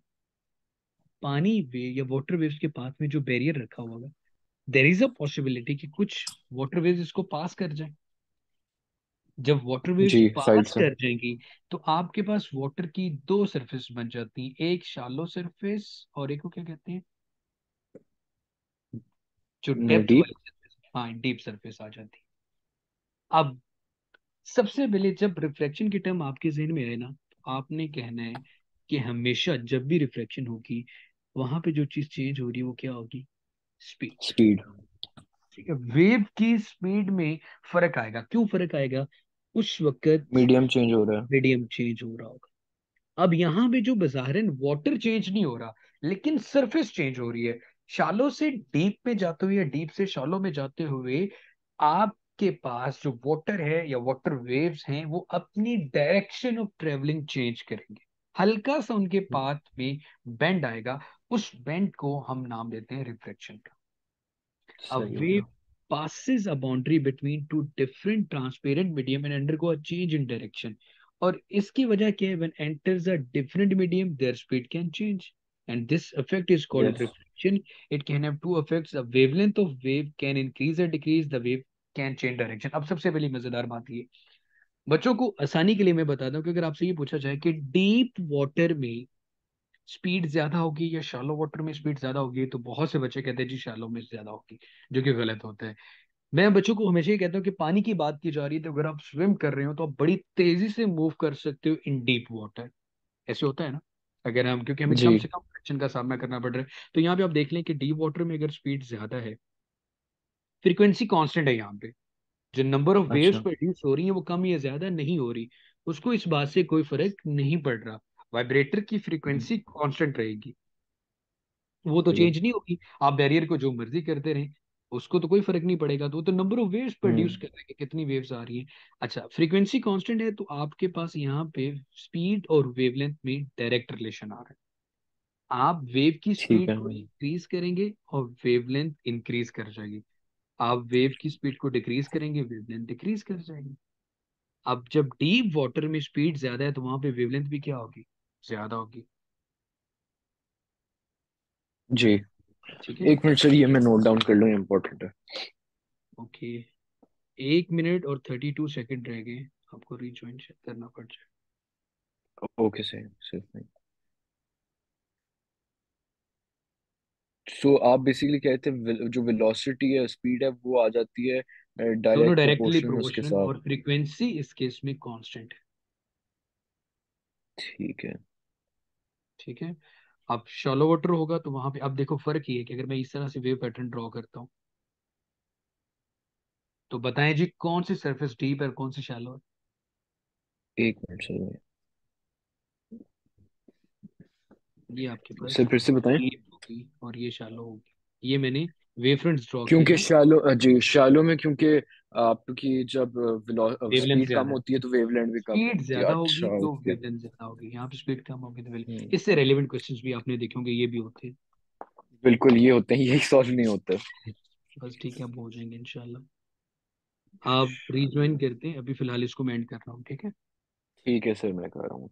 पानी वे या वाटर वेव्स के पास में जो बैरियर रखा हुआ होगा, देर इज अ पॉसिबिलिटी कि कुछ वाटर वेव्स इसको पास कर जाएं। जब वाटर वेव्स जी साइड पास से। कर जाएंगी, तो आपके पास वाटर की दो सरफेस बन जाती हैं, एक शालो सरफेस और एक को क्या कहते हैं, जो डेप्थ डीप। वाली सरफेस, हाँ डीप सरफेस आ जाती है। अब सबसे पहले जब रिफ्लेक्शन की टर्म आपके जहन में आए ना, तो आपने कहना है कि हमेशा जब भी रिफ्लेक्शन होगी, वहां पे जो चीज चेंज हो रही है वो क्या होगी, स्पीड। स्पीड। ठीक है, वेव की स्पीड में फर्क आएगा, क्यों फर्क आएगा, उस वक्त मीडियम चेंज हो रहा है। मीडियम चेंज हो रहा होगा। अब यहाँ पे जो बज़ाहिरन वाटर चेंज नहीं हो रहा, लेकिन सरफेस चेंज हो रही है। शालो से डीप में जाते हुए या डीप से शालो में जाते हुए, आपके पास जो वाटर है या वाटर वेव्स हैं, वो अपनी डायरेक्शन ऑफ ट्रेवलिंग चेंज करेंगे, हल्का सा उनके पाथ में बेंड आएगा, उस बेंड को हम नाम देते हैं रिफ्लेक्शन का। A सही हो wave गया। passes a boundary between two different transparent medium and undergo a change in direction. और इसकी वजह क्या है, when enters a different medium their speed can change, and this effect is called yes. reflection. It can have two effects, the wavelength of wave can increase or decrease, the wave can change direction. अब सबसे पहली मजेदार बात ये, बच्चों को आसानी के लिए मैं बताता हूँ कि अगर आपसे ये पूछा जाए कि डीप वाटर में स्पीड ज्यादा होगी या शैलो वाटर में स्पीड ज्यादा होगी, तो बहुत से बच्चे कहते हैं जी शैलो में ज्यादा होगी, जो कि गलत होता है। मैं बच्चों को हमेशा ये कहता हूँ कि पानी की बात की जा रही है तो अगर आप स्विम कर रहे हो तो आप बड़ी तेजी से मूव कर सकते हो इन डीप वाटर। ऐसे होता है ना, अगर हम, क्योंकि हमें जी। कम से कम फ्रिक्शन का सामना करना पड़ रहा है। तो यहाँ पे आप देख लें कि डीप वाटर में अगर स्पीड ज्यादा है, फ्रीक्वेंसी कांस्टेंट है यहाँ पे, जो नंबर ऑफ वेव्स अच्छा। प्रोड्यूस हो रही है वो कम या ज्यादा नहीं हो रही, उसको इस बात से कोई फर्क नहीं पड़ रहा। वाइब्रेटर की फ्रीक्वेंसी कांस्टेंट रहेगी, वो तो सही है। चेंज नहीं होगी। आप बैरियर को जो मर्जी करते रहें, उसको तो कोई फर्क नहीं पड़ेगा, तो वो तो नंबर ऑफ वेव्स प्रोड्यूस हम्म। कर रहे हैं, कितनी वेव्स आ रही हैं। अच्छा, फ्रीक्वेंसी कांस्टेंट है तो आपके पास यहाँ पे स्पीड और वेवलेंथ में डायरेक्ट रिलेशन आ रहा है। आप वेव की ठीक स्पीड है। को इंक्रीज करेंगे और वेवलेंथ इंक्रीज कर जाएगी। आप वेव की स्पीड को डिक्रीज करेंगे, वेवलेंथ डिक्रीज कर जाएगी। अब जब डीप वाटर में स्पीड ज्यादा है तो वहां पे वेवलेंथ भी क्या होगी, ज्यादा होगी। जी। ठीक है। 1 मिनट सर, ये मैं नोट डाउन कर लूँ, इम्पोर्टेंट है। ओके, 1 मिनट और 32 सेकंड रह गए, आपको रिज्वाइन करना पड़ जाए। Okay sir sir. सो आप बेसिकली कहते हैं जो वेलोसिटी है, स्पीड है, वो आ जाती है दोनों डायरेक्ट डायरेक्टली प्रोपोर्शन में उसके प्रोपोर्शनल, साथ। और फ्रीक्वेंसी इस केस में कांस्टेंट है। ठीक है। ठीक है। अब शॉलो वाटर होगा तो वहां पे अब देखो फर्क ये है कि अगर मैं इस तरह से वेव पैटर्न ड्रॉ करता हूँ, तो बताएं जी कौन सी सरफेस डीप है और कौन सी शैलो है। 1 मिनट सर। ये आपके पास सर फिर से बताएं। डीप होगी और ये शैलो होगी। ये मैंने वेव फ्रंट्स ड्रॉ किए क्योंकि हैं। शैलो, जी शैलो में, क्योंकि आपकी जब वेवलेंथ स्पीड कम ज्यादा है, होती है तो वेवलेंथ भी कम स्पीड होती है। ज्यादा होगी अच्छा, तो ओके। वेवलेंथ ज्यादा होगी, यहाँ पे स्पीड कम होगी तो वेवलेंथ। हम्म। इससे रेलेवेंट क्वेश्चंस भी आपने देखे होंगे, ये भी होते हैं। बिल्कुल, ये होते हैं, यही सॉल्व नहीं होते। बस ठीक है, अब हो जाएंगे इंशाल्लाह। आप रिज्वाइन करते हैं, अभी फिलहाल इसको मैं एंड कर रहा हूँ, ठीक है। ठीक है सर, मैं कर रहा हूँ।